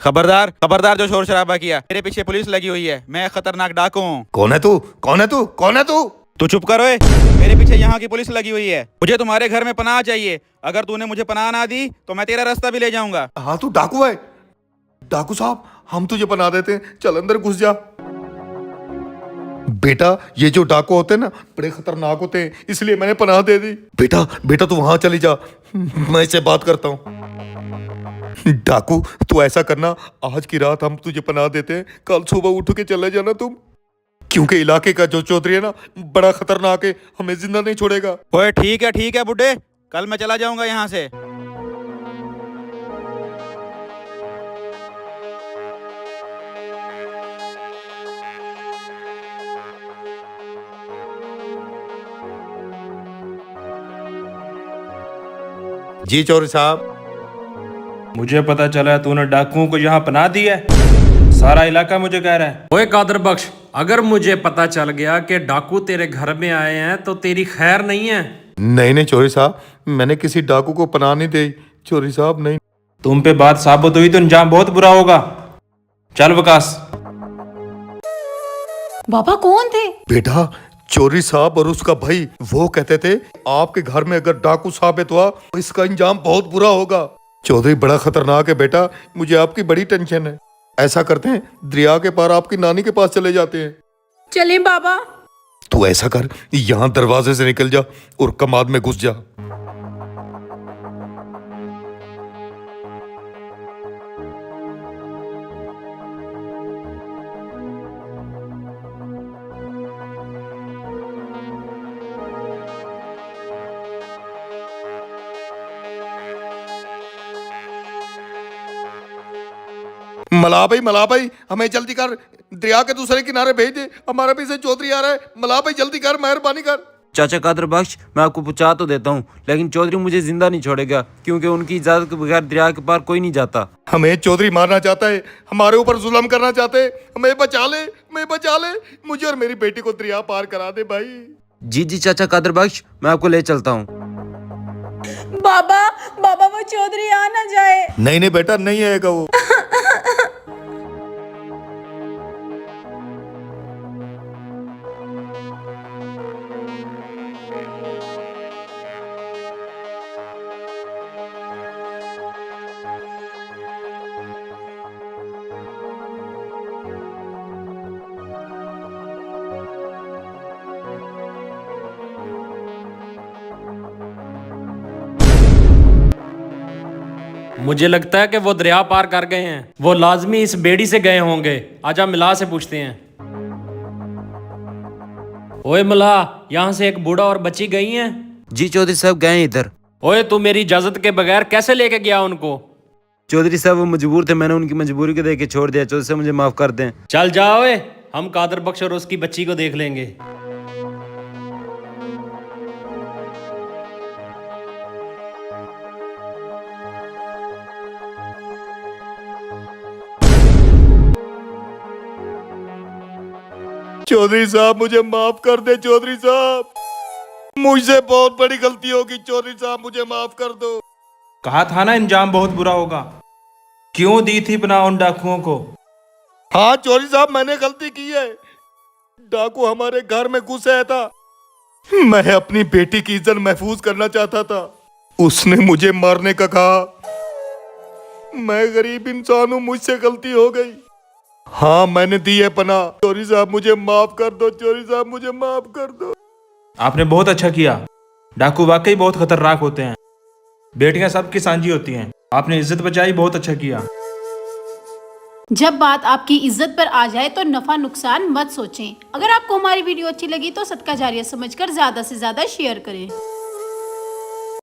खबरदार खबरदार, जो शोर शराबा किया। मेरे पीछे पुलिस लगी हुई है, मैं खतरनाक डाकू हूँ। कौन है तू? कौन है तू? कौन है तू? तू चुप करो। मेरे पीछे यहाँ की पुलिस लगी हुई है। मुझे तुम्हारे घर में पनाह चाहिए। अगर तूने मुझे पनाह ना दी तो मैं तेरा रास्ता भी ले जाऊंगा। हाँ, तू डाकू है? डाकू साहब, हम तुझे पनाह देते हैं, चल अंदर घुस जा। बेटा, ये जो डाकू होते हैं ना, बड़े खतरनाक होते हैं, इसलिए मैंने पनाह दे दी। बेटा बेटा, तू वहां चली जा, मैं इससे बात करता हूँ। डाकू, तू ऐसा करना, आज की रात हम तुझे पनाह देते हैं, कल सुबह उठ के चले जाना तुम, क्योंकि इलाके का जो चौधरी है ना, बड़ा खतरनाक है, हमें जिंदा नहीं छोड़ेगा। ओए ठीक है बुड्ढे, कल मैं चला जाऊंगा यहाँ से। जी चौधरी साहब। मुझे पता चला तूने डाकुओं को यहाँ पनाह दी है। सारा इलाका मुझे कह रहा है। ओए कादर बख्श, अगर मुझे पता चल गया कि डाकू तेरे घर में आए हैं तो तेरी खैर नहीं है। नहीं नहीं चौधरी साहब, मैंने किसी डाकू को पनाह नहीं दी चौधरी साहब, नहीं। तुम पे बात साबित हुई तो अंजाम बहुत बुरा होगा। चल विकास। बाबा कौन थे? बेटा, चौधरी साहब और उसका भाई, वो कहते थे आपके घर में अगर डाकू साबित हुआ तो इसका अंजाम बहुत बुरा होगा। चौधरी बड़ा खतरनाक है बेटा, मुझे आपकी बड़ी टेंशन है। ऐसा करते हैं, दरिया के पार आपकी नानी के पास चले जाते हैं। चले बाबा। तू ऐसा कर, यहाँ दरवाजे से निकल जा और कमाद में घुस जा। मला भाई, हमें जल्दी कर, दरिया के दूसरे किनारे भेज दे, हमारे पीछे चौधरी आ रहा है। मला भाई जल्दी कर, मेहरबानी कर। चाचा कादर बख्श, मैं आपको पहुंचा तो देता हूँ, लेकिन चौधरी मुझे जिंदा नहीं छोड़ेगा, क्योंकि उनकी इजाजत के बगैर दरिया के पार कोई नहीं जाता। हमें चौधरी मारना चाहता है, हमारे ऊपर जुल्म करना चाहते हैं, हमें बचा ले, हमें बचा ले, मुझे और मेरी बेटी को दरिया पार करा दे भाई। जी जी चाचा कादर बख्श, मैं आपको ले चलता हूँ। बाबा बाबा, वो चौधरी आ ना जाए। नहीं नहीं बेटा, नहीं आएगा वो। मुझे लगता है कि वो दरिया पार कर गए हैं। वो लाजमी इस बेड़ी से गए होंगे। आजा मिला से पूछते हैं। ओए मिला, यहाँ से एक बूढ़ा और बच्ची गई हैं। जी चौधरी साहब गए इधर। ओए तू मेरी इजाजत के बगैर कैसे लेके गया उनको? चौधरी साहब वो मजबूर थे, मैंने उनकी मजबूरी को देख के छोड़ दिया। चौधरी साहब मुझे माफ कर दें। चल जाओ, हम कादर बख्श और उसकी बच्ची को देख लेंगे। चौधरी साहब मुझे माफ कर दे, चौधरी साहब, मुझसे बहुत बड़ी गलती होगी, चौधरी साहब मुझे माफ कर दो। कहा था ना अंजाम बहुत बुरा होगा। क्यों दी थी पनाह उन डाकुओं को? हाँ चौधरी साहब, मैंने गलती की है। डाकू हमारे घर में घुस आया था, मैं अपनी बेटी की इज्जत महफूज करना चाहता था, उसने मुझे मारने का कहा। मैं गरीब इंसान हूं, मुझसे गलती हो गई। हाँ मैंने दी है पनाह, चौधरी साहब मुझे माफ कर दो, चौधरी साहब मुझे माफ कर दो। आपने बहुत अच्छा किया। डाकू वाकई बहुत खतरनाक होते हैं। बेटियां सबकी सांझी होती हैं। आपने इज्जत बचाई, बहुत अच्छा किया। जब बात आपकी इज्जत पर आ जाए तो नफा नुकसान मत सोचें। अगर आपको हमारी वीडियो अच्छी लगी तो सदका जारिया समझकर ज्यादा से ज्यादा शेयर करें।